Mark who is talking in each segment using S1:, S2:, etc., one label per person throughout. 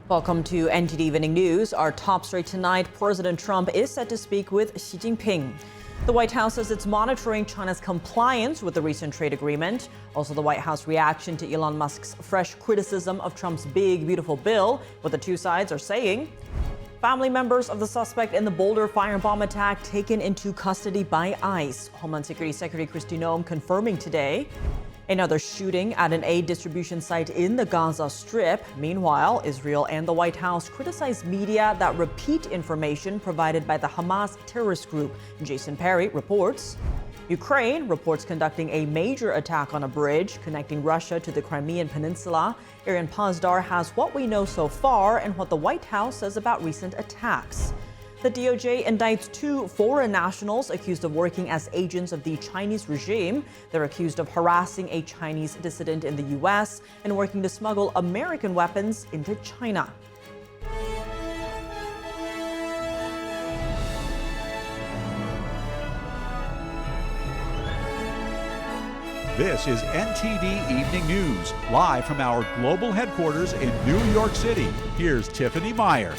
S1: Welcome to NTD Evening News. Our top story tonight, President Trump is set to speak with Xi Jinping. The White House says it's monitoring China's compliance with the recent trade agreement. Also, the White House reaction to Elon Musk's fresh criticism of Trump's big, beautiful bill, what the two sides are saying. Family members of the suspect in the Boulder firebomb attack taken into custody by ICE. Homeland Security Secretary Kristi Noem confirming today. Another shooting at an aid distribution site in the Gaza Strip. Meanwhile, Israel and the White House criticize media that repeat information provided by the Hamas terrorist group. Jason Perry reports. Ukraine reports conducting a major attack on a bridge connecting Russia to the Crimean Peninsula. Arian Pazdar has what we know so far and what the White House says about recent attacks. The DOJ indicts 2 foreign nationals accused of working as agents of the Chinese regime. They're accused of harassing a Chinese dissident in the U.S. and working to smuggle American weapons into China.
S2: This is NTD Evening News, live from our global headquarters in New York City. Here's Tiffany Meyer.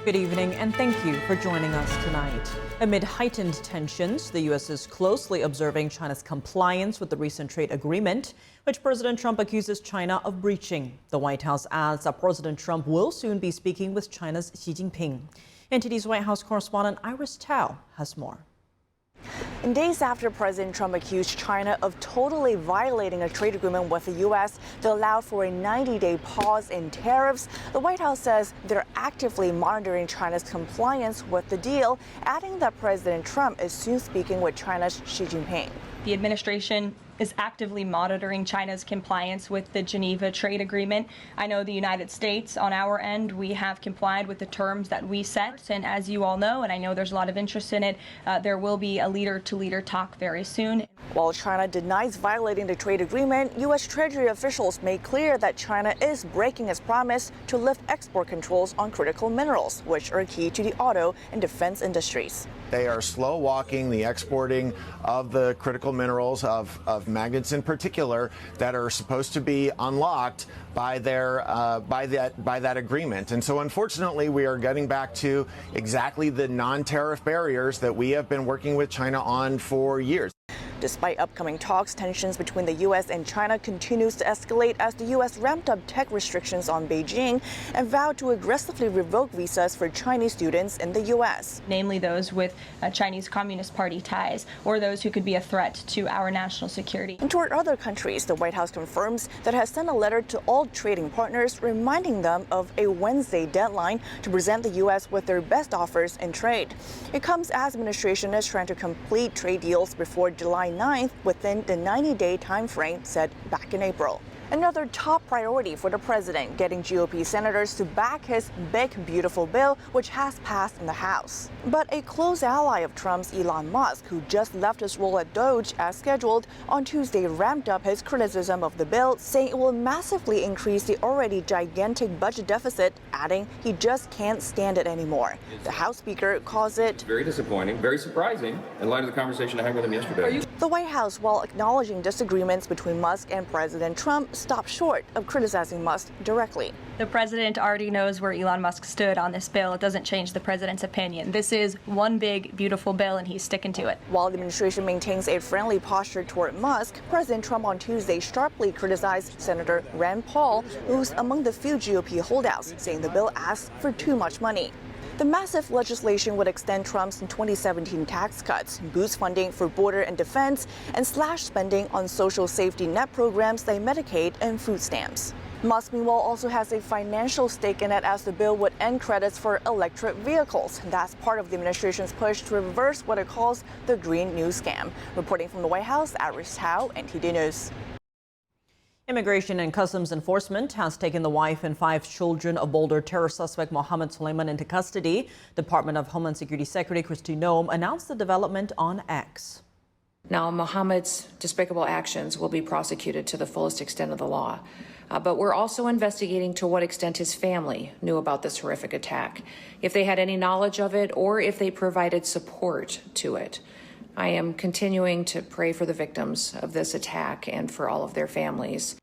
S1: Good evening, and thank you for joining us tonight. Amid heightened tensions, the U.S. is closely observing China's compliance with the recent trade agreement, which President Trump accuses China of breaching. The White House adds that President Trump will soon be speaking with China's Xi Jinping. NTD's White House correspondent Iris Tao has more.
S3: In days after President Trump accused China of totally violating a trade agreement with the U.S. that allowed for a 90-day pause in tariffs, the White House says they're actively monitoring China's compliance with the deal, adding that President Trump is soon speaking with China's Xi Jinping.
S4: The administration is actively monitoring China's compliance with the Geneva trade agreement. I know the United States, on our end, we have complied with the terms that we set. And as you all know, and I know there's a lot of interest in it, there will be a leader-to-leader talk very soon.
S3: While China denies violating the trade agreement, U.S. Treasury officials made clear that China is breaking its promise to lift export controls on critical minerals, which are key to the auto and defense industries.
S5: They are slow walking the exporting of the critical minerals of magnets in particular that are supposed to be unlocked by that agreement. And so unfortunately, we are getting back to exactly the non-tariff barriers that we have been working with China on for years.
S3: Despite upcoming talks, tensions between the U.S. and China continues to escalate as the U.S. ramped up tech restrictions on Beijing and vowed to aggressively revoke visas for Chinese students in the U.S.
S4: Namely those with Chinese Communist Party ties or those who could be a threat to our national security.
S3: And toward other countries, the White House confirms that it has sent a letter to all trading partners reminding them of a Wednesday deadline to present the U.S. with their best offers in trade. It comes as the administration is trying to complete trade deals before July 9th within the 90-day time frame set back in April. Another top priority for the president, getting GOP senators to back his big, beautiful bill, which has passed in the House. But a close ally of Trump's, Elon Musk, who just left his role at Doge as scheduled, on Tuesday ramped up his criticism of the bill, saying it will massively increase the already gigantic budget deficit, adding he just can't stand it anymore. The House Speaker calls it
S6: very disappointing, very surprising in light of the conversation I had with him yesterday.
S3: The White House, while acknowledging disagreements between Musk and President Trump, stopped short of criticizing Musk directly.
S4: The president already knows where Elon Musk stood on this bill. It doesn't change the president's opinion. This is one big, beautiful bill, and he's sticking to it.
S3: While the administration maintains a friendly posture toward Musk, President Trump on Tuesday sharply criticized Senator Rand Paul, who's among the few GOP holdouts, saying the bill asks for too much money. The massive legislation would extend Trump's 2017 tax cuts, boost funding for border and defense, and slash spending on social safety net programs like Medicaid and food stamps. Musk, meanwhile, also has a financial stake in it as the bill would end credits for electric vehicles. That's part of the administration's push to reverse what it calls the Green New Scam. Reporting from the White House, Iris Tao, NTD News.
S1: Immigration and Customs Enforcement has taken the wife and 5 children of Boulder terror suspect Mohammed Suleiman into custody. Department of Homeland Security Secretary Kristi Noem announced the development on X.
S7: Now, Mohammed's despicable actions will be prosecuted to the fullest extent of the law. But we're also investigating to what extent his family knew about this horrific attack, if they had any knowledge of it, or if they provided support to it. I am continuing to pray for the victims of this attack and for all of their families.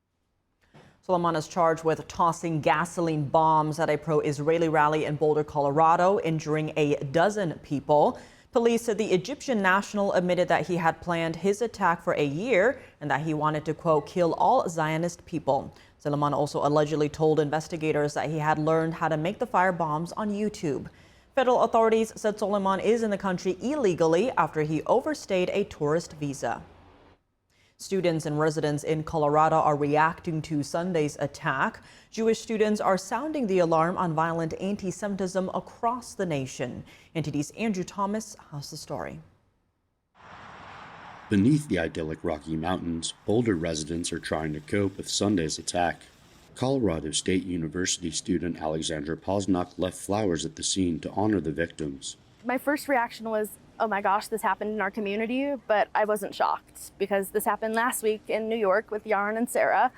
S1: Soleiman is charged with tossing gasoline bombs at a pro-Israeli rally in Boulder, Colorado, injuring a dozen people. Police said the Egyptian national admitted that he had planned his attack for a year and that he wanted to, quote, kill all Zionist people. Soleiman also allegedly told investigators that he had learned how to make the firebombs on YouTube. Federal authorities said Soleiman is in the country illegally after he overstayed a tourist visa. Students and residents in Colorado are reacting to Sunday's attack. Jewish students are sounding the alarm on violent anti-Semitism across the nation. NTD's Andrew Thomas has the story.
S8: Beneath the idyllic Rocky Mountains, Boulder residents are trying to cope with Sunday's attack. Colorado State University student Alexandra Posnock left flowers at the scene to honor the victims.
S9: My first reaction was, oh my gosh, this happened in our community, but I wasn't shocked because this happened last week in New York with Yaron and Sarah,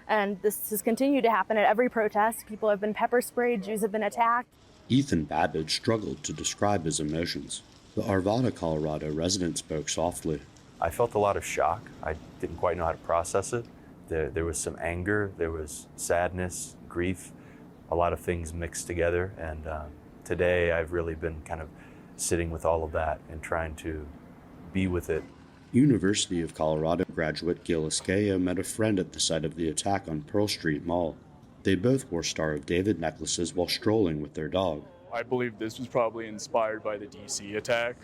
S9: and this has continued to happen at every protest. People have been pepper sprayed, Jews have been attacked.
S8: Ethan Babbage struggled to describe his emotions. The Arvada, Colorado resident spoke softly.
S10: I felt a lot of shock. I didn't quite know how to process it. There was some anger, there was sadness, grief, a lot of things mixed together, and today I've really been kind of sitting with all of that and trying to be with it.
S8: University of Colorado graduate Gil Esqueo met a friend at the site of the attack on Pearl Street Mall. They both wore Star of David necklaces while strolling with their dog.
S11: I believe this was probably inspired by the DC attack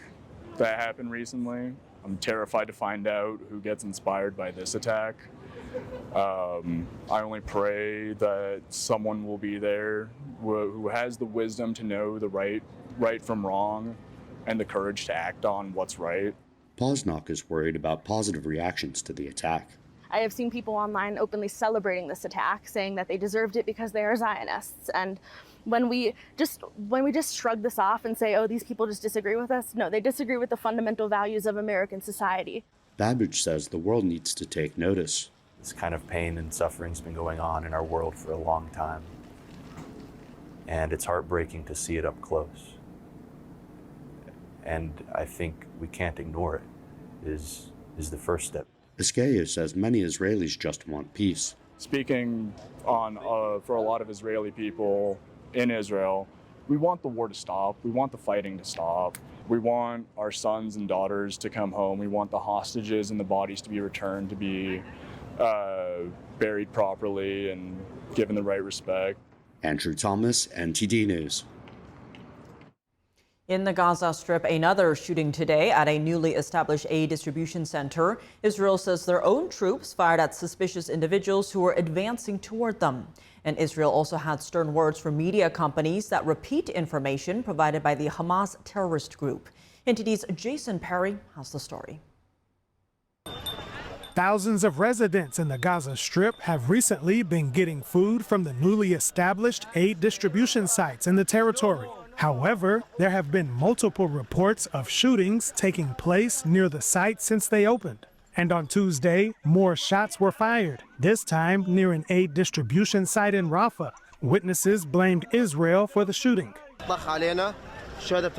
S11: that happened recently. I'm terrified to find out who gets inspired by this attack. I only pray that someone will be there who has the wisdom to know the right from wrong and the courage to act on what's right.
S8: Posnock is worried about positive reactions to the attack.
S9: I have seen people online openly celebrating this attack, saying that they deserved it because they are Zionists. And when we just shrug this off and say, oh, these people just disagree with us, no, they disagree with the fundamental values of American society.
S8: Babbage says the world needs to take notice.
S10: This kind of pain and suffering has been going on in our world for a long time. And it's heartbreaking to see it up close. And I think we can't ignore it, is the first step.
S8: Esqueo says many Israelis just want peace.
S11: Speaking on for a lot of Israeli people in Israel, we want the war to stop. We want the fighting to stop. We want our sons and daughters to come home. We want the hostages and the bodies to be returned, to be buried properly and given the right respect.
S8: Andrew Thomas, NTD News.
S1: In the Gaza Strip, another shooting today at a newly established aid distribution center. Israel says their own troops fired at suspicious individuals who were advancing toward them. And Israel also had stern words for media companies that repeat information provided by the Hamas terrorist group. NTD's Jason Perry has the story.
S12: Thousands of residents in the Gaza Strip have recently been getting food from the newly established aid distribution sites in the territory. However, there have been multiple reports of shootings taking place near the site since they opened. And on Tuesday, more shots were fired, this time near an aid distribution site in Rafah. Witnesses blamed Israel for the shooting.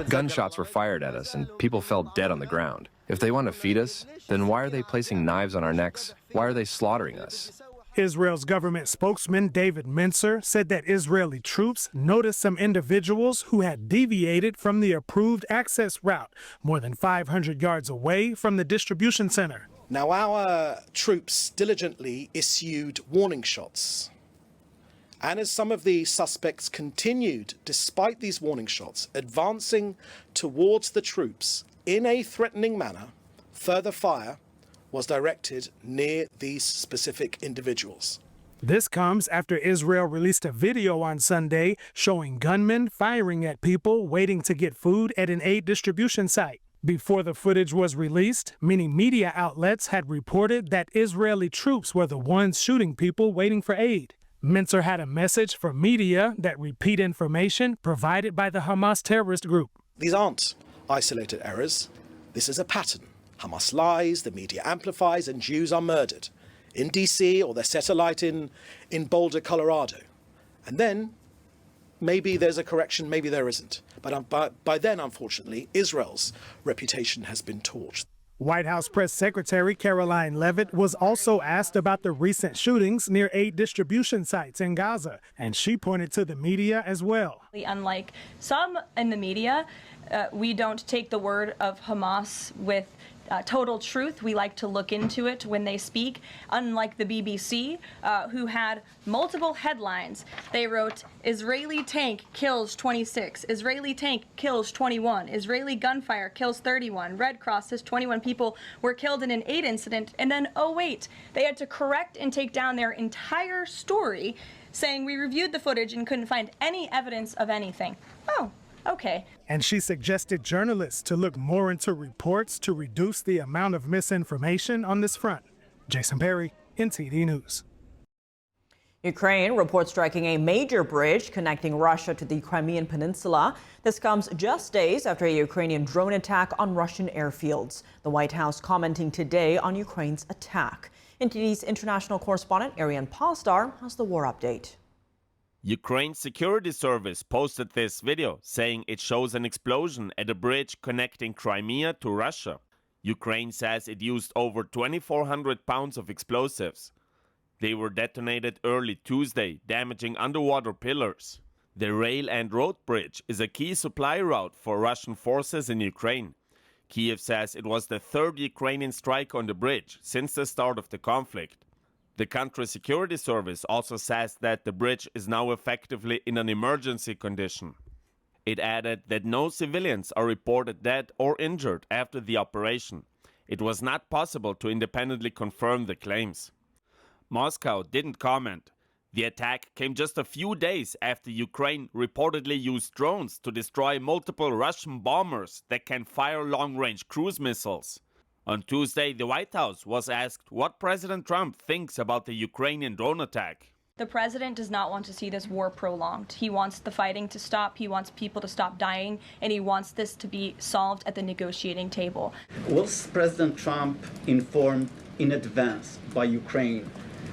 S13: Gunshots were fired at us and people fell dead on the ground. If they want to feed us, then why are they placing knives on our necks? Why are they slaughtering us?
S12: Israel's government spokesman David Mencer said that Israeli troops noticed some individuals who had deviated from the approved access route more than 500 yards away from the distribution center.
S14: Now, our troops diligently issued warning shots. And as some of the suspects continued, despite these warning shots, advancing towards the troops in a threatening manner, further fire was directed near these specific individuals.
S12: This comes after Israel released a video on Sunday showing gunmen firing at people waiting to get food at an aid distribution site. Before the footage was released, many media outlets had reported that Israeli troops were the ones shooting people waiting for aid. Mencer had a message for media that repeat information provided by the Hamas terrorist group.
S14: These aren't isolated errors. This is a pattern. Hamas lies, the media amplifies, and Jews are murdered in DC or their satellite in Boulder, Colorado. And then maybe there's a correction, maybe there isn't. But by then, unfortunately, Israel's reputation has been torched.
S12: White House Press Secretary Caroline Leavitt was also asked about the recent shootings near aid distribution sites in Gaza, and she pointed to the media as well.
S4: Unlike some in the media, we don't take the word of Hamas with total truth. We like to look into it when they speak. Unlike the BBC, who had multiple headlines. They wrote, Israeli tank kills 26, Israeli tank kills 21, Israeli gunfire kills 31, Red Cross says 21 people were killed in an aid incident, and then, oh wait, they had to correct and take down their entire story, saying we reviewed the footage and couldn't find any evidence of anything. Oh. Okay.
S12: And she suggested journalists to look more into reports to reduce the amount of misinformation on this front. Jason Perry, NTD News.
S1: Ukraine reports striking a major bridge connecting Russia to the Crimean Peninsula. This comes just days after a Ukrainian drone attack on Russian airfields. The White House commenting today on Ukraine's attack. NTD's international correspondent Ariane Postar has the war update.
S15: Ukraine's security service posted this video saying it shows an explosion at a bridge connecting Crimea to Russia. Ukraine says it used over 2,400 pounds of explosives. They were detonated early Tuesday, damaging underwater pillars. The rail and road bridge is a key supply route for Russian forces in Ukraine. Kiev says it was the third Ukrainian strike on the bridge since the start of the conflict. The country's security service also says that the bridge is now effectively in an emergency condition. It added that no civilians are reported dead or injured after the operation. It was not possible to independently confirm the claims. Moscow didn't comment. The attack came just a few days after Ukraine reportedly used drones to destroy multiple Russian bombers that can fire long-range cruise missiles. On Tuesday, the White House was asked what President Trump thinks about the Ukrainian drone attack.
S4: The president does not want to see this war prolonged. He wants the fighting to stop, he wants people to stop dying, and he wants this to be solved at the negotiating table.
S16: Was President Trump informed in advance by Ukraine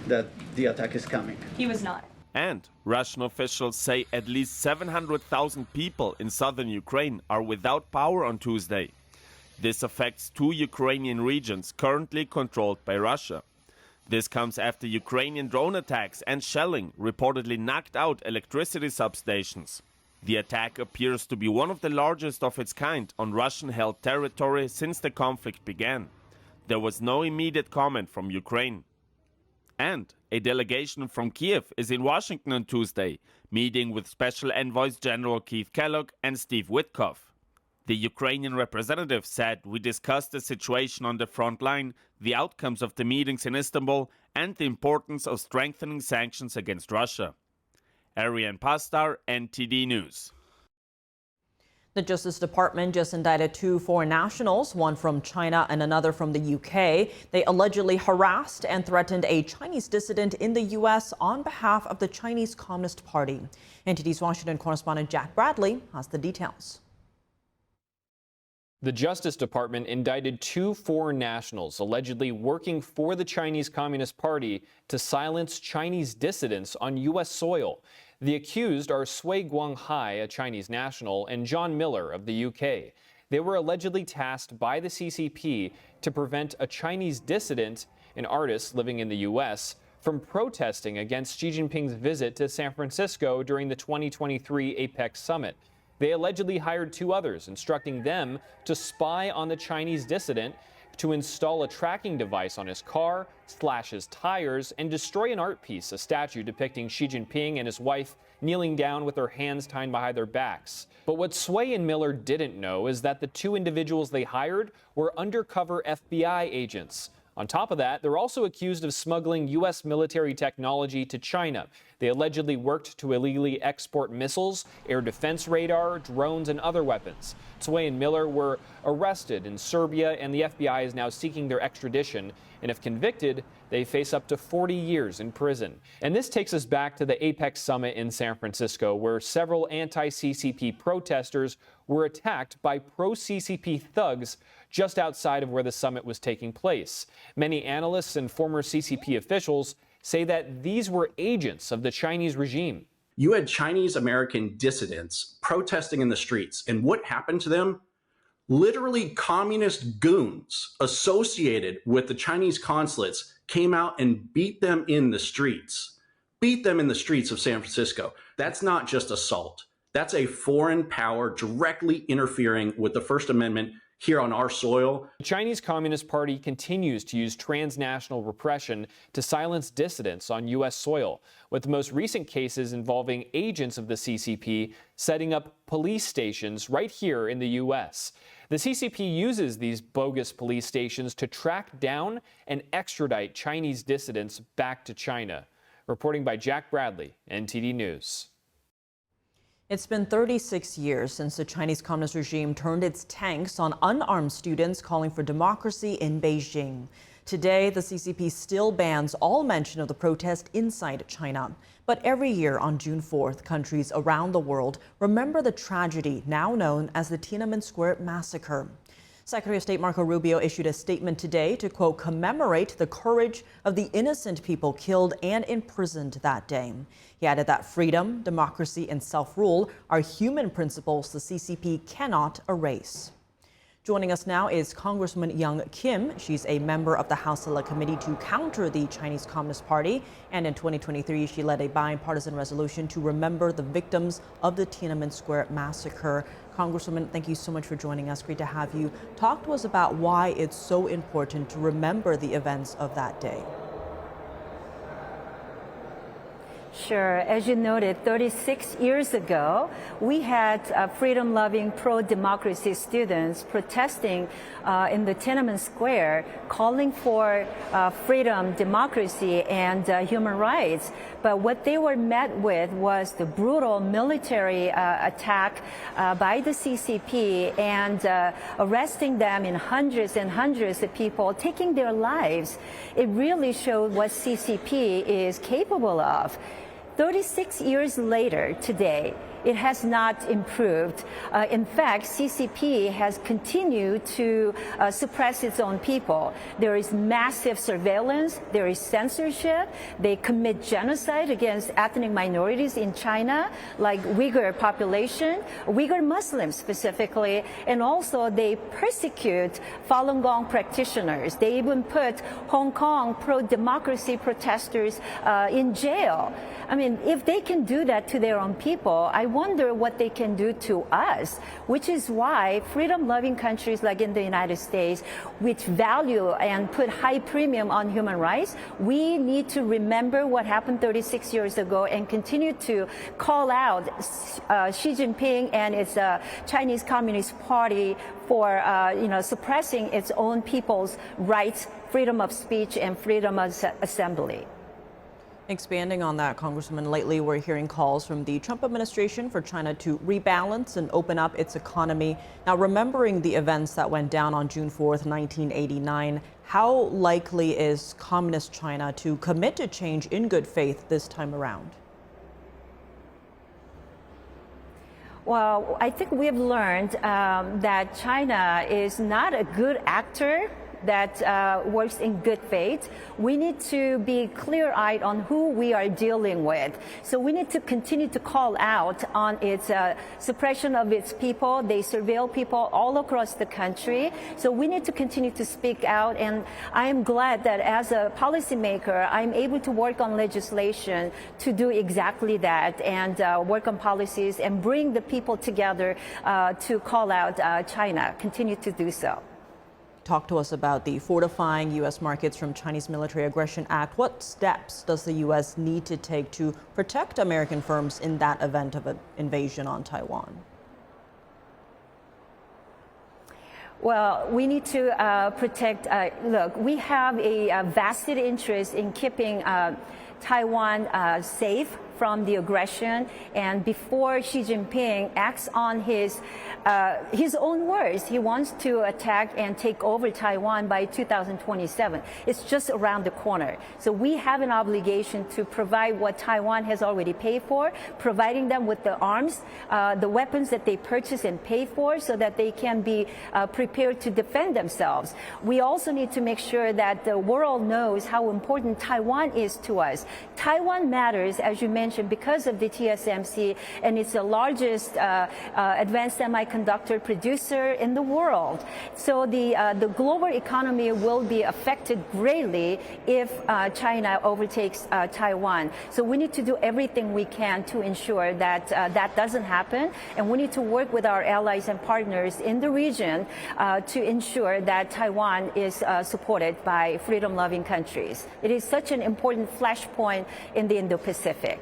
S16: that the attack is coming?
S4: He was not.
S15: And Russian officials say at least 700,000 people in southern Ukraine are without power on Tuesday. This affects 2 Ukrainian regions currently controlled by Russia. This comes after Ukrainian drone attacks and shelling reportedly knocked out electricity substations. The attack appears to be one of the largest of its kind on Russian-held territory since the conflict began. There was no immediate comment from Ukraine. And a delegation from Kiev is in Washington on Tuesday, meeting with Special Envoys General Keith Kellogg and Steve Witkoff. The Ukrainian representative said, we discussed the situation on the front line, the outcomes of the meetings in Istanbul, and the importance of strengthening sanctions against Russia. Ariane Postar, NTD News.
S1: The Justice Department just indicted 2 foreign nationals, one from China and another from the UK. They allegedly harassed and threatened a Chinese dissident in the U.S. on behalf of the Chinese Communist Party. NTD's Washington correspondent Jack Bradley has the details.
S17: The Justice Department indicted 2 foreign nationals allegedly working for the Chinese Communist Party to silence Chinese dissidents on U.S. soil. The accused are Sui Guanghai, a Chinese national, and John Miller of the UK. They were allegedly tasked by the CCP to prevent a Chinese dissident, an artist living in the U.S., from protesting against Xi Jinping's visit to San Francisco during the 2023 APEC summit. They allegedly hired 2 others, instructing them to spy on the Chinese dissident, to install a tracking device on his car, slash his tires, and destroy an art piece, a statue depicting Xi Jinping and his wife kneeling down with their hands tied behind their backs. But what Sui and Miller didn't know is that the 2 individuals they hired were undercover FBI agents. On top of that, they're also accused of smuggling U.S. military technology to China. They allegedly worked to illegally export missiles, air defense radar, drones, and other weapons. Sui and Miller were arrested in Serbia, and the FBI is now seeking their extradition. And if convicted, they face up to 40 years in prison. And this takes us back to the APEC summit in San Francisco, where several anti-CCP protesters were attacked by pro-CCP thugs just outside of where the summit was taking place. Many analysts and former CCP officials say that these were agents of the Chinese regime.
S18: You had Chinese American dissidents protesting in the streets, and what happened to them? literally communist goons associated with the Chinese consulates came out and beat them in the streets of San Francisco. That's not just assault. That's a foreign power directly interfering with the First Amendment here on our soil.
S17: The Chinese Communist Party continues to use transnational repression to silence dissidents on U.S. soil, with the most recent cases involving agents of the CCP setting up police stations right here in the U.S. The CCP uses these bogus police stations to track down and extradite Chinese dissidents back to China. Reporting by Jack Bradley, NTD News.
S1: It's been 36 years since the Chinese Communist regime turned its tanks on unarmed students calling for democracy in Beijing. Today, the CCP still bans all mention of the protest inside China. But every year on June 4th, countries around the world remember the tragedy now known as the Tiananmen Square Massacre. Secretary of State Marco Rubio issued a statement today to, quote, commemorate the courage of the innocent people killed and imprisoned that day. He added that freedom, democracy, and self-rule are human principles the CCP cannot erase. Joining us now is Congresswoman Young Kim. She's a member of the House Select Committee to counter the Chinese Communist Party. And in 2023, she led a bipartisan resolution to remember the victims of the Tiananmen Square massacre. Congresswoman, thank you so much for joining us. Great to have you. Talk to us about why it's so important to remember the events of that day.
S19: Sure. As you noted, 36 years ago, we had freedom-loving, pro-democracy students protesting in the Tiananmen Square, calling for freedom, democracy, and human rights. But what they were met with was the brutal military attack by the CCP and arresting them in hundreds and hundreds of people, taking their lives. It really showed what CCP is capable of. 36 years later today, it has not improved. In fact, CCP has continued to suppress its own people. There is massive surveillance. There is censorship. They commit genocide against ethnic minorities in China, like Uyghur population, Uyghur Muslims specifically, and also they persecute Falun Gong practitioners. They even put Hong Kong pro-democracy protesters in jail. I mean, if they can do that to their own people, I wonder what they can do to us, which is why freedom-loving countries like in the United States, which value and put high premium on human rights, we need to remember what happened 36 years ago and continue to call out Xi Jinping and its Chinese Communist Party for suppressing its own people's rights, freedom of speech, and freedom of assembly.
S1: Expanding on that, Congresswoman, lately we're hearing calls from the Trump administration for China to rebalance and open up its economy. Now, remembering the events that went down on June 4th, 1989, how likely is Communist China to commit to change in good faith this time around?
S19: Well, I think we've learned that China is not a good actor that works in good faith. We need to be clear-eyed on who we are dealing with. So we need to continue to call out on its suppression of its people. They surveil people all across the country. So we need to continue to speak out. And I am glad that as a policymaker, I'm able to work on legislation to do exactly that and work on policies and bring the people together to call out China, continue to do so.
S1: Talk to us about the Fortifying U.S. Markets from Chinese Military Aggression Act. What steps does the U.S. need to take to protect American firms in that event of an invasion on Taiwan?
S19: Well, we need to protect, look, we have a vested interest in keeping Taiwan safe from the aggression, and before Xi Jinping acts on his own words, he wants to attack and take over Taiwan by 2027. It's just around the corner. So we have an obligation to provide what Taiwan has already paid for, providing them with the arms, the weapons that they purchase and pay for so that they can be prepared to defend themselves. We also need to make sure that the world knows how important Taiwan is to us. Taiwan matters, as you mentioned, attention because of the TSMC, and it's the largest advanced semiconductor producer in the world. So the global economy will be affected greatly if China overtakes Taiwan. So we need to do everything we can to ensure that that doesn't happen, and we need to work with our allies and partners in the region to ensure that Taiwan is supported by freedom-loving countries. It is such an important flashpoint in the Indo-Pacific.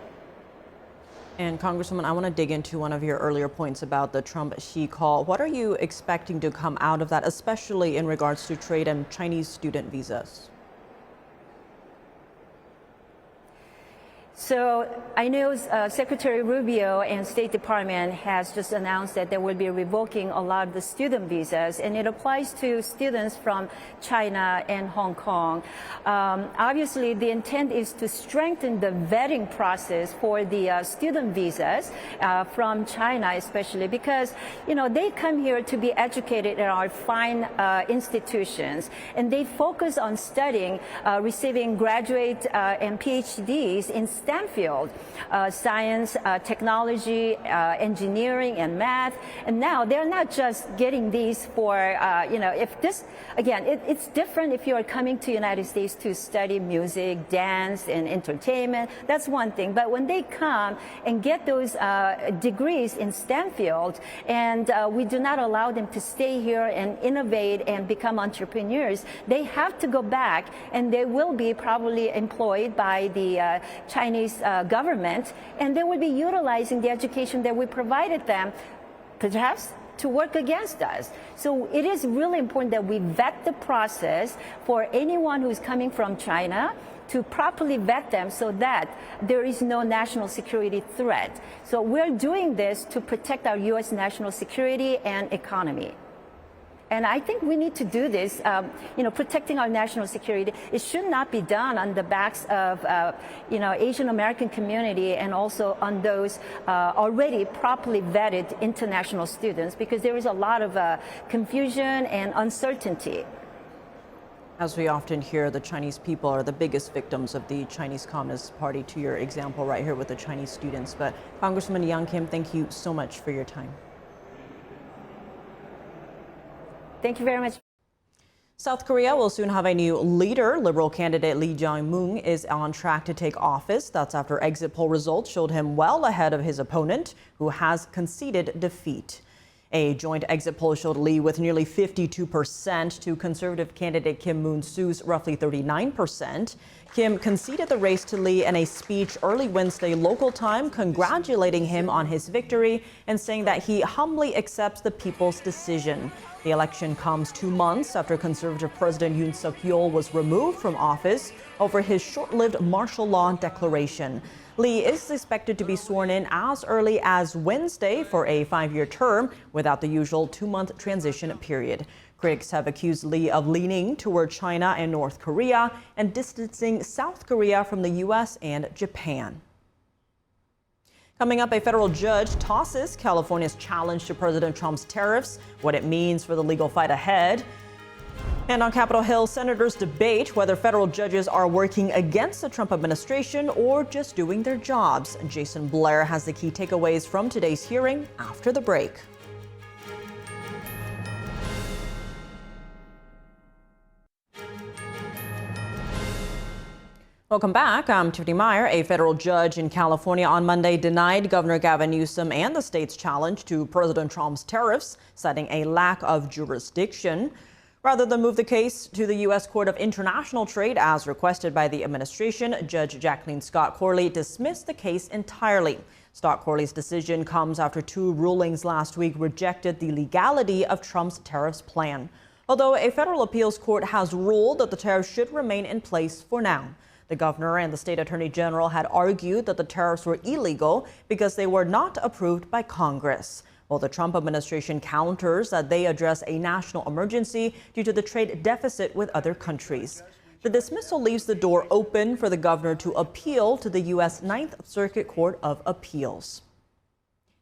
S1: And Congresswoman, I want to dig into one of your earlier points about the Trump-Xi call. What are you expecting to come out of that, especially in regards to trade and Chinese student visas?
S19: So I know Secretary Rubio and State Department has just announced that they will be revoking a lot of the student visas, and it applies to students from China and Hong Kong. Obviously, the intent is to strengthen the vetting process for the student visas from China, especially because, you know, they come here to be educated in our fine institutions, and they focus on studying, receiving graduate and PhDs in Stanfield, science, technology, engineering, and math. And now they're not just getting these for, you know, if this, again, it's different if you're coming to the United States to study music, dance, and entertainment. That's one thing. But when they come and get those degrees in Stanfield, and we do not allow them to stay here and innovate and become entrepreneurs, they have to go back, and they will be probably employed by the Chinese government, and they will be utilizing the education that we provided them, perhaps to work against us. So it is really important that we vet the process for anyone who's coming from China, to properly vet them so that there is no national security threat. So we're doing this to protect our U.S. national security and economy. And I think we need to do this, you know, protecting our national security. It should not be done on the backs of, you know, Asian American community and also on those already properly vetted international students, because there is a lot of confusion and uncertainty.
S1: As we often hear, the Chinese people are the biggest victims of the Chinese Communist Party, to your example right here with the Chinese students. But Congresswoman Yang Kim, thank you so much for your time.
S19: Thank you very much.
S1: South Korea will soon have a new leader. Liberal candidate Lee Jae-myung is on track to take office. That's after exit poll results showed him well ahead of his opponent, who has conceded defeat. A joint exit poll showed Lee with nearly 52% to conservative candidate Kim Moon-soo's roughly 39%. Kim conceded the race to Lee in a speech early Wednesday local time, congratulating him on his victory and saying that he humbly accepts the people's decision. The election comes 2 months after conservative President Yoon Suk-yeol was removed from office over his short-lived martial law declaration. Lee is expected to be sworn in as early as Wednesday for a 5-year term without the usual 2-month transition period. Critics have accused Lee of leaning toward China and North Korea and distancing South Korea from the U.S. and Japan. Coming up, a federal judge tosses California's challenge to President Trump's tariffs, what it means for the legal fight ahead. And on Capitol Hill, senators debate whether federal judges are working against the Trump administration or just doing their jobs. Jason Blair has the key takeaways from today's hearing after the break. Welcome back. I'm Tiffany Meyer. A federal judge in California on Monday denied Governor Gavin Newsom and the state's challenge to President Trump's tariffs, citing a lack of jurisdiction. Rather than move the case to the U.S. Court of International Trade as requested by the administration, Judge Jacqueline Scott Corley dismissed the case entirely. Scott Corley's decision comes after 2 rulings last week rejected the legality of Trump's tariffs plan. Although a federal appeals court has ruled that the tariffs should remain in place for now. The governor and the state attorney general had argued that the tariffs were illegal because they were not approved by Congress. While the Trump administration counters that they address a national emergency due to the trade deficit with other countries. The dismissal leaves the door open for the governor to appeal to the U.S. Ninth Circuit Court of Appeals.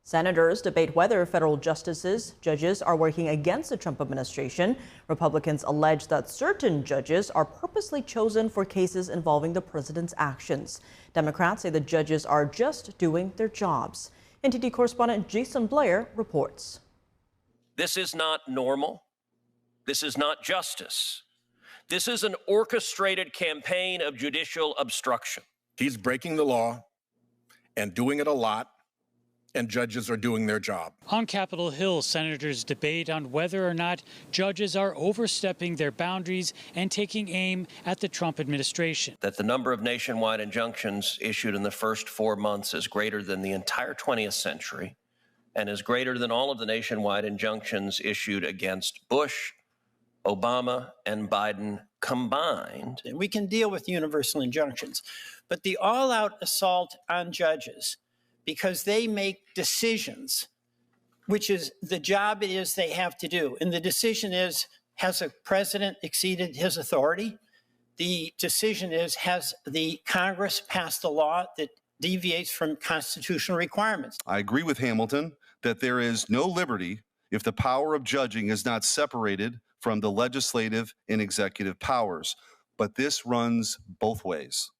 S1: Senators debate whether federal judges are working against the Trump administration. Republicans allege that certain judges are purposely chosen for cases involving the president's actions. Democrats say the judges are just doing their jobs. NTD correspondent Jason Blair reports.
S20: This is not normal. This is not justice. This is an orchestrated campaign of judicial obstruction.
S21: He's breaking the law and doing it a lot, and judges are doing their job.
S22: On Capitol Hill, senators debate on whether or not judges are overstepping their boundaries and taking aim at the Trump administration.
S20: That the number of nationwide injunctions issued in the first 4 months is greater than the entire 20th century and is greater than all of the nationwide injunctions issued against Bush, Obama, and Biden combined.
S23: We can deal with universal injunctions, but the all-out assault on judges because they make decisions, which is the job is they have to do. And the decision is, has a president exceeded his authority? The decision is, has the Congress passed a law that deviates from constitutional requirements?
S24: I agree with Hamilton that there is no liberty if the power of judging is not separated from the legislative and executive powers. But this runs both ways.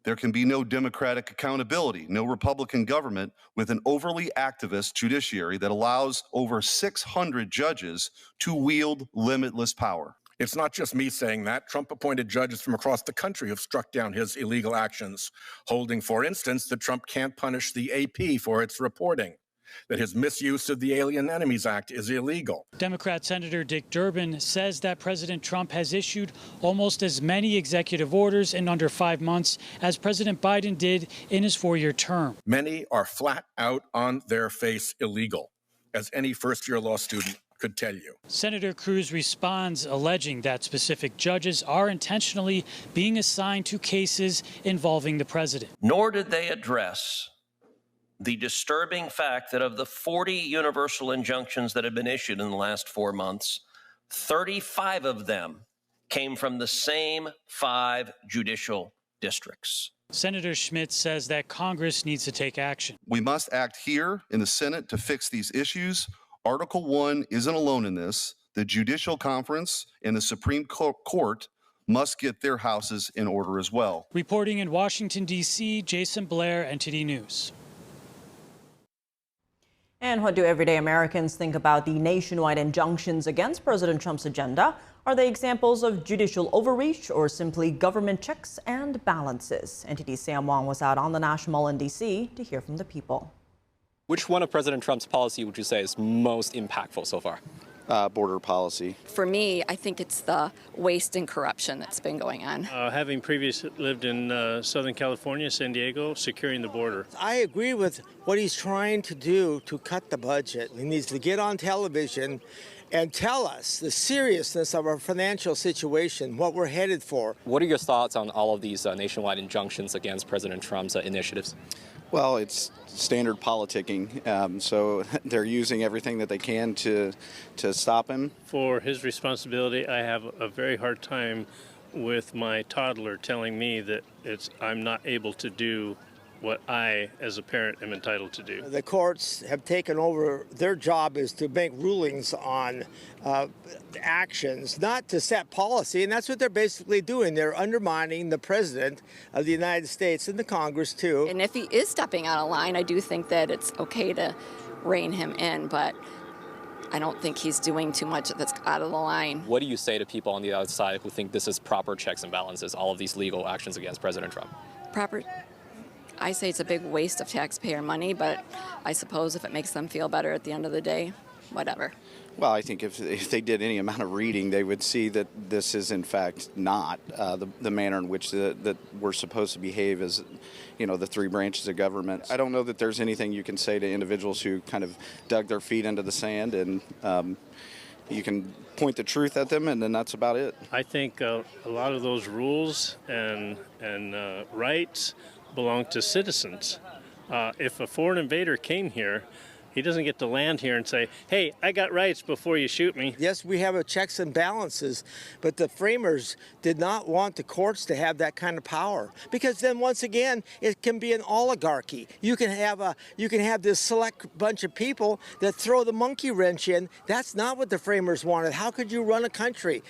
S24: There can be no democratic accountability, no Republican government with an overly activist judiciary that allows over 600 judges to wield limitless power.
S21: It's not just me saying that. Trump-appointed judges from across the country have struck down his illegal actions, holding, for instance, that Trump can't punish the AP for its reporting, that his misuse of the Alien Enemies Act is illegal.
S22: Democrat Senator Dick Durbin says that President Trump has issued almost as many executive orders in under 5 months as President Biden did in his 4-year term.
S21: Many are flat out on their face illegal, as any first-year law student could tell you.
S22: Senator Cruz responds, alleging that specific judges are intentionally being assigned to cases involving the president.
S20: Nor did they address the disturbing fact that of the 40 universal injunctions that have been issued in the last 4 months, 35 of them came from the same 5 judicial districts.
S22: Senator Schmidt says that Congress needs to take action.
S24: We must act here in the Senate to fix these issues. Article 1 isn't alone in this. The Judicial Conference and the Supreme Court must get their houses in order as well.
S22: Reporting in Washington, D.C., Jason Blair, NTD News.
S1: And what do everyday Americans think about the nationwide injunctions against President Trump's agenda? Are they examples of judicial overreach or simply government checks and balances? NTD's Sam Wong was out on the National Mall in D.C. to hear from the people.
S25: Which one of President Trump's policy would you say is most impactful so far?
S26: Border policy.
S27: For me, I think it's the waste and corruption that's been going on.
S28: Having previously lived in Southern California, San Diego, securing the border.
S29: I agree with what he's trying to do to cut the budget. He needs to get on television and tell us the seriousness of our financial situation, what we're headed for.
S25: What are your thoughts on all of these nationwide injunctions against President Trump's initiatives?
S26: Well, it's standard politicking, so they're using everything that they can to stop him.
S28: For his responsibility, I have a very hard time with my toddler telling me that I'm not able to do what I, as a parent, am entitled to do.
S29: The courts have taken over. Their job is to make rulings on actions, not to set policy, and that's what they're basically doing. They're undermining the president of the United States and the Congress, too.
S27: And if he is stepping out of line, I do think that it's okay to rein him in, but I don't think he's doing too much that's out of the line.
S25: What do you say to people on the outside who think this is proper checks and balances, all of these legal actions against President Trump?
S27: I say it's a big waste of taxpayer money, but I suppose if it makes them feel better at the end of the day, whatever.
S26: Well, I think if they did any amount of reading, they would see that this is, in fact, not the manner in which that we're supposed to behave as, the 3 branches of government. I don't know that there's anything you can say to individuals who kind of dug their feet into the sand, and you can point the truth at them, and then that's about it.
S28: I think a lot of those rules and rights belong to citizens. If a foreign invader came here, He doesn't get to land here and say, hey, I got rights before you shoot me.
S29: Yes, we have a checks and balances, but the framers did not want the courts to have that kind of power, because then once again it can be an oligarchy. You can have this select bunch of people that throw the monkey wrench in. That's not what the framers wanted. How could you run a country?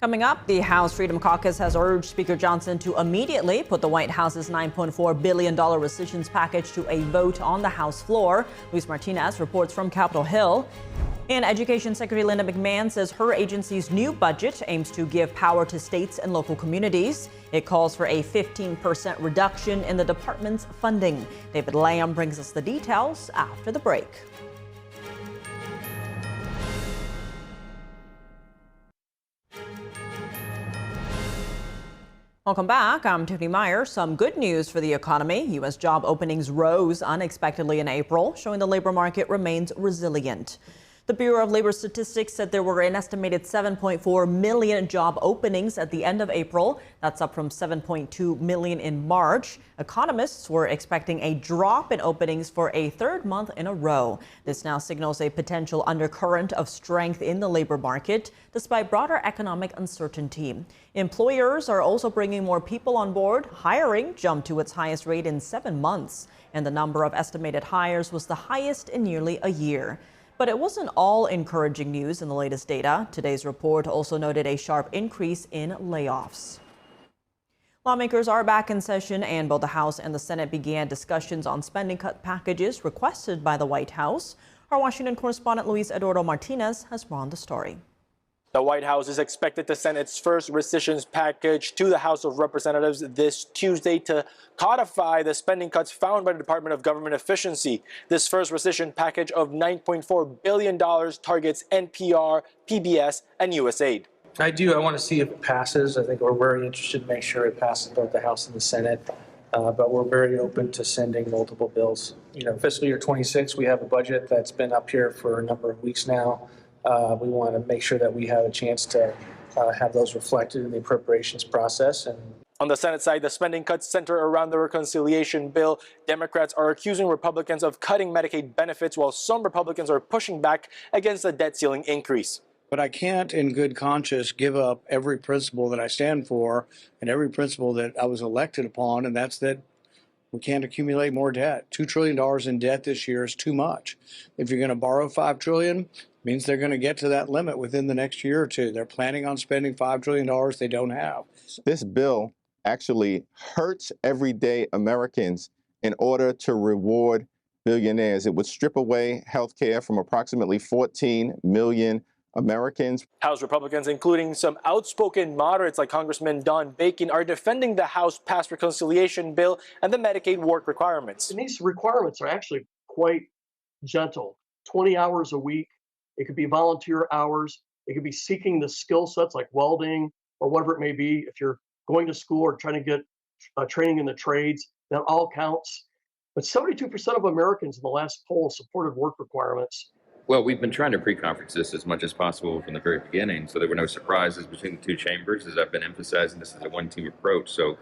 S1: Coming up, the House Freedom Caucus has urged Speaker Johnson to immediately put the White House's $9.4 billion rescissions package to a vote on the House floor. Luis Martinez reports from Capitol Hill. And Education Secretary Linda McMahon says her agency's new budget aims to give power to states and local communities. It calls for a 15% reduction in the department's funding. David Lamb brings us the details after the break. Welcome back. I'm Tiffany Meyer. Some good news for the economy. U.S. job openings rose unexpectedly in April, showing the labor market remains resilient. The Bureau of Labor Statistics said there were an estimated 7.4 million job openings at the end of April. That's up from 7.2 million in March. Economists were expecting a drop in openings for a third month in a row. This now signals a potential undercurrent of strength in the labor market, despite broader economic uncertainty. Employers are also bringing more people on board. Hiring jumped to its highest rate in 7 months, and the number of estimated hires was the highest in nearly a year. But it wasn't all encouraging news in the latest data. Today's report also noted a sharp increase in layoffs. Lawmakers are back in session, and both the House and the Senate began discussions on spending cut packages requested by the White House. Our Washington correspondent Luis Eduardo Martinez has more on the story.
S2: The White House is expected to send its first rescissions package to the House of Representatives this Tuesday to codify the spending cuts found by the Department of Government Efficiency. This first rescission package of $9.4 billion targets NPR, PBS, and USAID.
S3: I want to see if it passes. I think we're very interested to make sure it passes both the House and the Senate, but we're very open to sending multiple bills. Fiscal year 26, we have a budget that's been up here for a number of weeks now. We want to make sure that we have a chance to have those reflected in the appropriations process. And
S2: on the Senate side, the spending cuts center around the reconciliation bill. Democrats are accusing Republicans of cutting Medicaid benefits, while some Republicans are pushing back against the debt ceiling increase.
S29: But I can't, in good conscience, give up every principle that I stand for and every principle that I was elected upon, and that's that we can't accumulate more debt. $2 trillion in debt this year is too much. If you're going to borrow $5 trillion, means they're going to get to that limit within the next year or two. They're planning on spending $5 trillion they don't have.
S5: This bill actually hurts everyday Americans in order to reward billionaires. It would strip away health care from approximately 14 million Americans.
S2: House Republicans, including some outspoken moderates like Congressman Don Bacon, are defending the House-passed reconciliation bill and the Medicaid work requirements.
S6: And these requirements are actually quite gentle. 20 hours a week. It could be volunteer hours. It could be seeking the skill sets like welding or whatever it may be. If you're going to school or trying to get training in the trades, that all counts. But 72% of Americans in the last poll supported work requirements.
S7: Well, we've been trying to pre-conference this as much as possible from the very beginning, so there were no surprises between the two chambers. As I've been emphasizing, this is a one-team approach. So,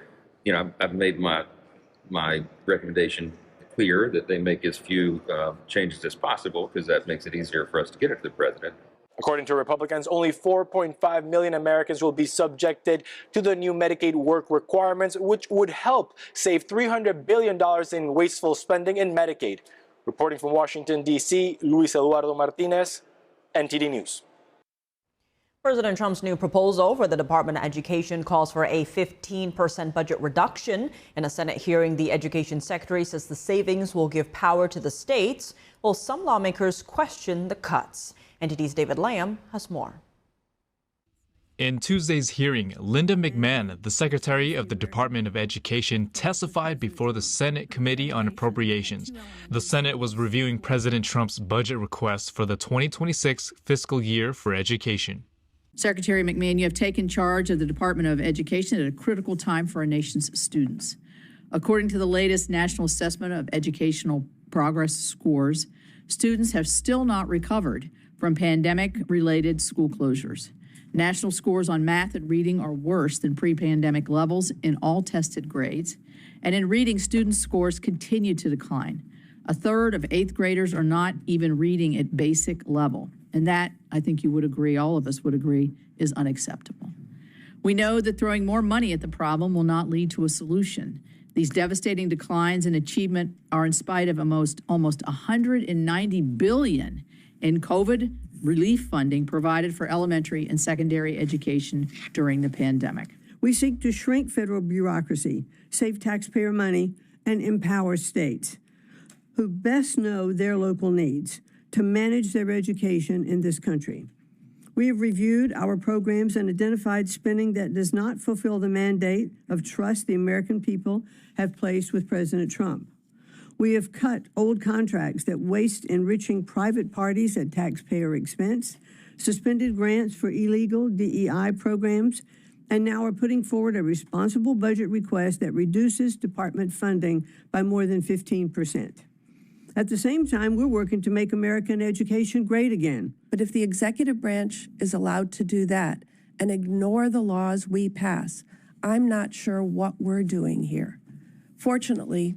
S7: I've made my recommendation clear that they make as few changes as possible, because that makes it easier for us to get it to the president.
S2: According to Republicans, only 4.5 million Americans will be subjected to the new Medicaid work requirements, which would help save $300 billion in wasteful spending in Medicaid. Reporting from Washington, D.C., Luis Eduardo Martinez, NTD News.
S1: President Trump's new proposal for the Department of Education calls for a 15% budget reduction. In a Senate hearing, the Education Secretary says the savings will give power to the states, while some lawmakers question the cuts. NTD's David Lamb has more.
S8: In Tuesday's hearing, Linda McMahon, the Secretary of the Department of Education, testified before the Senate Committee on Appropriations. The Senate was reviewing President Trump's budget request for the 2026 fiscal year for education.
S9: Secretary McMahon, you have taken charge of the Department of Education at a critical time for our nation's students. According to the latest National Assessment of Educational Progress scores, students have still not recovered from pandemic-related school closures. National scores on math and reading are worse than pre-pandemic levels in all tested grades. And in reading, students' scores continue to decline. A third of 8th graders are not even reading at basic level. And that, I think you would agree, all of us would agree, is unacceptable. We know that throwing more money at the problem will not lead to a solution. These devastating declines in achievement are in spite of almost $190 billion in COVID relief funding provided for elementary and secondary education during the pandemic.
S4: We seek to shrink federal bureaucracy, save taxpayer money, and empower states who best know their local needs to manage their education in this country. We have reviewed our programs and identified spending that does not fulfill the mandate of trust the American people have placed with President Trump. We have cut old contracts that waste enriching private parties at taxpayer expense, suspended grants for illegal DEI programs, and now are putting forward a responsible budget request that reduces department funding by more than 15%. At the same time, we're working to make American education great again.
S10: But if the executive branch is allowed to do that and ignore the laws we pass, I'm not sure what we're doing here. Fortunately,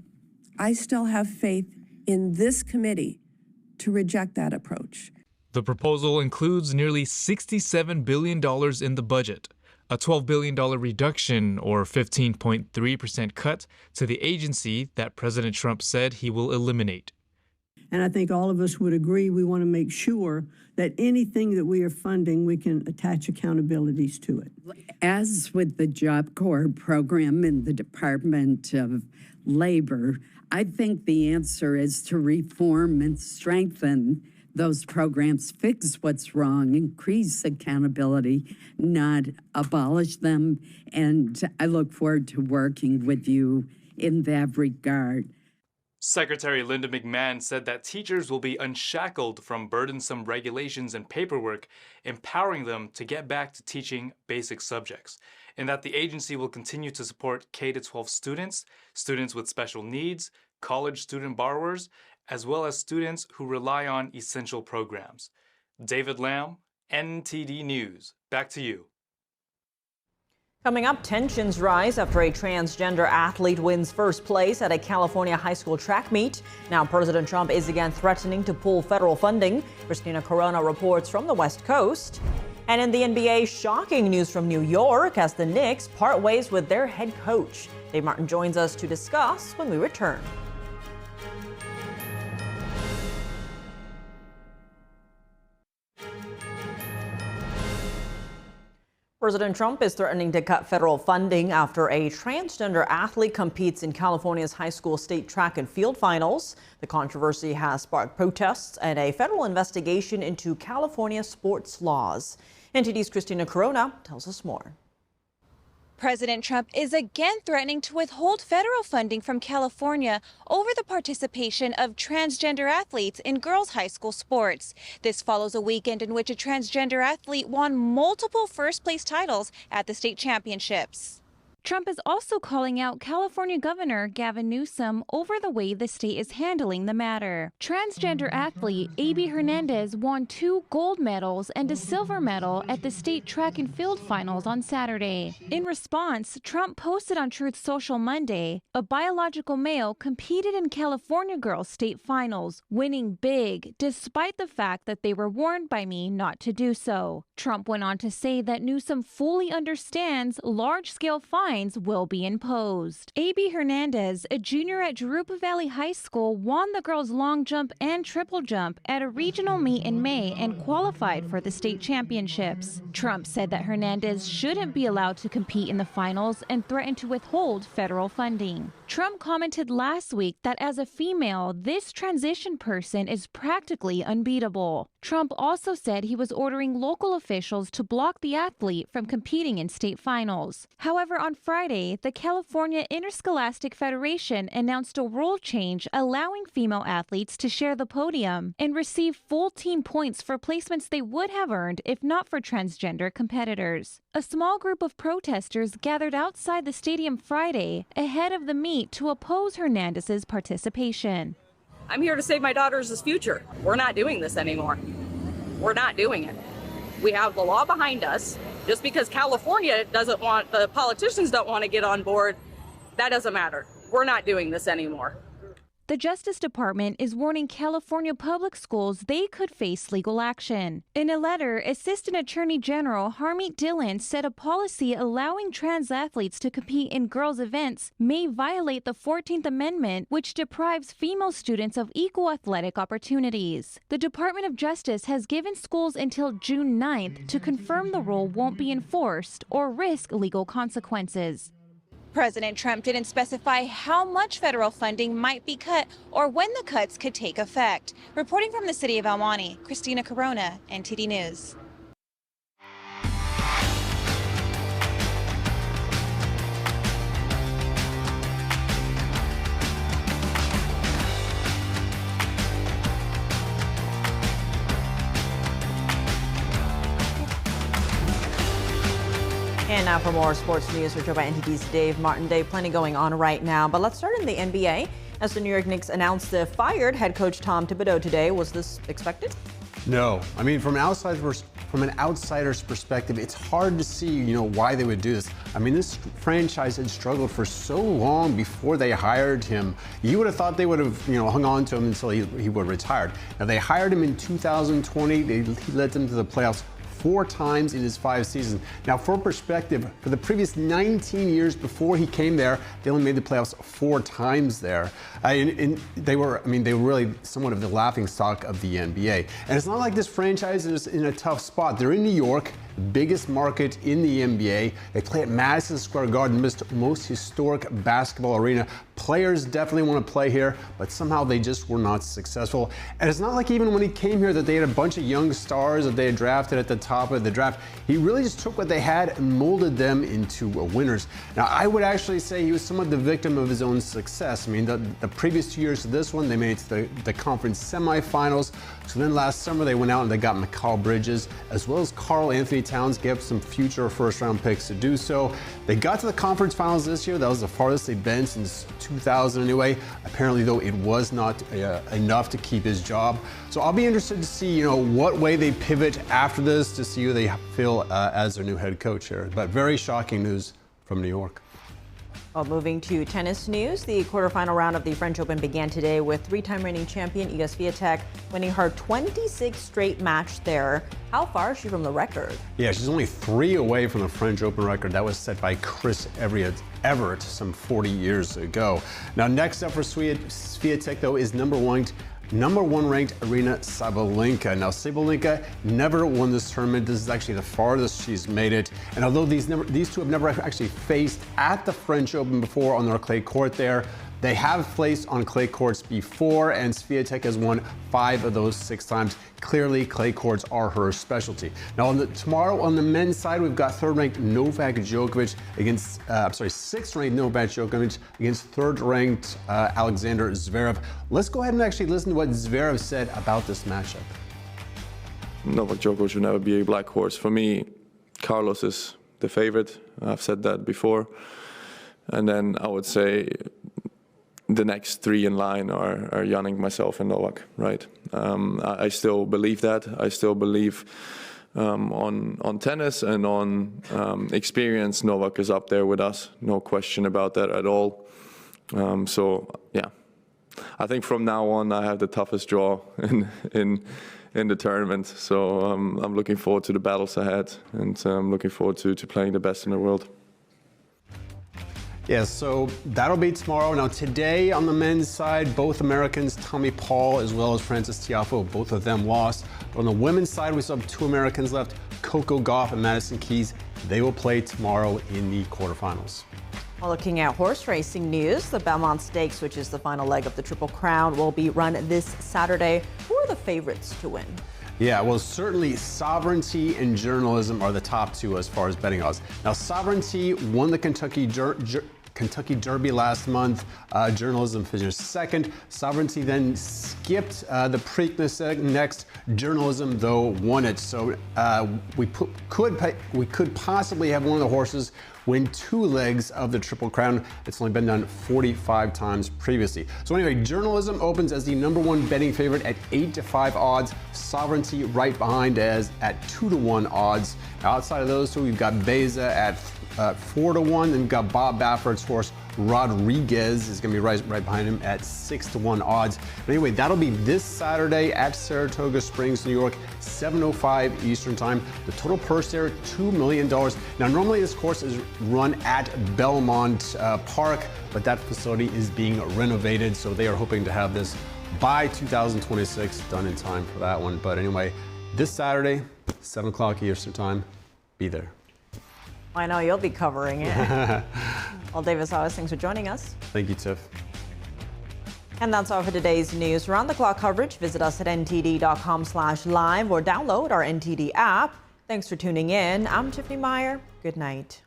S10: I still have faith in this committee to reject that approach.
S8: The proposal includes nearly $67 billion in the budget, a $12 billion reduction or 15.3% cut to the agency that President Trump said he will eliminate.
S4: And I think all of us would agree we want to make sure that anything that we are funding, we can attach accountabilities to it.
S11: As with the Job Corps program in the Department of Labor, I think the answer is to reform and strengthen those programs, fix what's wrong, increase accountability, not abolish them. And I look forward to working with you in that regard.
S8: Secretary Linda McMahon said that teachers will be unshackled from burdensome regulations and paperwork, empowering them to get back to teaching basic subjects, and that the agency will continue to support K-12 students, students with special needs, college student borrowers, as well as students who rely on essential programs. David Lamb, NTD News. Back to you.
S1: Coming up, tensions rise after a transgender athlete wins first place at a California high school track meet. Now, President Trump is again threatening to pull federal funding. Christina Corona reports from the West Coast. And in the NBA, shocking news from New York as the Knicks part ways with their head coach. Dave Martin joins us to discuss when we return. President Trump is threatening to cut federal funding after a transgender athlete competes in California's high school state track and field finals. The controversy has sparked protests and a federal investigation into California sports laws. NTD's Christina Corona tells us more.
S12: President Trump is again threatening to withhold federal funding from California over the participation of transgender athletes in girls' high school sports. This follows a weekend in which a transgender athlete won multiple first-place titles at the state championships. Trump is also calling out California Governor Gavin Newsom over the way the state is handling the matter. Transgender athlete A.B. Hernandez won 2 gold medals and a silver medal at the state track and field finals on Saturday. In response, Trump posted on Truth Social Monday, a biological male competed in California girls' state finals, winning big despite the fact that they were warned by me not to do so. Trump went on to say that Newsom fully understands large-scale fines will be imposed. A.B. Hernandez, a junior at Jurupa Valley High School, won the girls' long jump and triple jump at a regional meet in May and qualified for the state championships. Trump said that Hernandez shouldn't be allowed to compete in the finals and threatened to withhold federal funding. Trump commented last week that as a female, this transition person is practically unbeatable. Trump also said he was ordering local officials to block the athlete from competing in state finals. However, on Friday, the California Interscholastic Federation announced a rule change allowing female athletes to share the podium and receive full team points for placements they would have earned if not for transgender competitors. A small group of protesters gathered outside the stadium Friday ahead of the meet to oppose Hernandez's participation.
S13: I'm here to save my daughter's future. We're not doing this anymore. We're not doing it. We have the law behind us. Just because California doesn't want, the politicians don't want to get on board, that doesn't matter. We're not doing this anymore.
S12: The Justice Department is warning California public schools they could face legal action. In a letter, Assistant Attorney General Harmeet Dillon said a policy allowing trans athletes to compete in girls' events may violate the 14th Amendment, which deprives female students of equal athletic opportunities. The Department of Justice has given schools until June 9th to confirm the rule won't be enforced or risk legal consequences. President Trump didn't specify how much federal funding might be cut or when the cuts could take effect. Reporting from the city of El Monte, Christina Corona, NTD News.
S1: And now for more sports news, we're joined by NTD's Dave Martin. Dave, plenty going on right now, but let's start in the NBA. As the New York Knicks announced they fired head coach Tom Thibodeau today. Was this expected?
S14: No. I mean, from an outsider's perspective, it's hard to see, why they would do this. I mean, this franchise had struggled for so long before they hired him. You would have thought they would have, hung on to him until he would have retired. Now, they hired him in 2020. He led them to the playoffs 4 times in his 5 seasons. Now, for perspective, for the previous 19 years before he came there, they only made the playoffs 4 times there. And they were really somewhat of the laughingstock of the NBA. And it's not like this franchise is in a tough spot. They're in New York, the biggest market in the NBA. They play at Madison Square Garden, the most historic basketball arena. Players definitely want to play here, but somehow they just were not successful. And it's not like even when he came here that they had a bunch of young stars that they had drafted at the top of the draft. He really just took what they had and molded them into winners. Now, I would actually say he was somewhat the victim of his own success. I mean, the previous 2 years to this one, they made it to the conference semifinals. So then last summer, they went out and they got Mikal Bridges, as well as Karl Anthony Towns, gave up some future first-round picks to do so. They got to the conference finals this year. That was the farthest they've been since 2000 anyway. Apparently, though, it was not enough to keep his job. So I'll be interested to see, what way they pivot after this to see who they feel as their new head coach here. But very shocking news from New York.
S1: Well, moving to tennis news, the quarterfinal round of the French Open began today with 3-time reigning champion Iga Swiatek winning her 26th straight match there. How far is she from the record?
S14: Yeah, she's only 3 away from the French Open record. That was set by Chris Everett some 40 years ago. Now, next up for Swiatek, though, is number one ranked Aryna Sabalenka. Now, Sabalenka never won this tournament. This is actually the farthest she's made it. And although these two have never actually faced at the French Open before on their clay court there, they have faced on clay courts before, and Swiatek has won 5 of those 6 times. Clearly, clay courts are her specialty. Now, tomorrow on the men's side, we've got 3rd-ranked Novak Djokovic against, 6th-ranked Novak Djokovic against 3rd-ranked Alexander Zverev. Let's go ahead and actually listen to what Zverev said about this matchup.
S15: Novak Djokovic will never be a black horse. For me, Carlos is the favorite. I've said that before. And then I would say the next 3 in line are Yannick, myself, and Novak, right? I still believe that. I still believe on tennis and on experience, Novak is up there with us. No question about that at all. So, yeah. I think from now on, I have the toughest draw in the tournament. So I'm looking forward to the battles ahead, and I'm looking forward to playing the best in the world.
S14: Yeah, so that'll be tomorrow. Now, today on the men's side, both Americans, Tommy Paul as well as Frances Tiafoe, both of them lost. But on the women's side, we still have 2 Americans left, Coco Gauff and Madison Keys. They will play tomorrow in the quarterfinals.
S1: Well, looking at horse racing news, the Belmont Stakes, which is the final leg of the Triple Crown, will be run this Saturday. Who are the favorites to win?
S14: Yeah, well, certainly Sovereignty and Journalism are the top 2 as far as betting odds. Now, Sovereignty won the Kentucky Derby last month. Journalism finished 2nd. Sovereignty then skipped the Preakness next. Journalism, though, won it. So we could possibly have one of the horses win 2 legs of the Triple Crown. It's only been done 45 times previously. So anyway, Journalism opens as the #1 betting favorite at 8-5 odds. Sovereignty right behind as at 2-1 odds. Outside of those two, we've got Beza at 4-1, and we've got Bob Baffert's horse Rodriguez is going to be right behind him at 6-1 odds. But anyway, that'll be this Saturday at Saratoga Springs, New York, 7:05 Eastern Time. The total purse there, $2 million. Now, normally this course is run at Belmont Park, but that facility is being renovated, so they are hoping to have this by 2026, done in time for that one. But anyway, this Saturday, 7 o'clock Eastern Time, be there.
S1: I know you'll be covering it. Well, Davis Howes, thanks for joining us.
S14: Thank you, Tiff.
S1: And that's all for today's news. For round-the-clock coverage, visit us at ntd.com/live or download our NTD app. Thanks for tuning in. I'm Tiffany Meyer. Good night.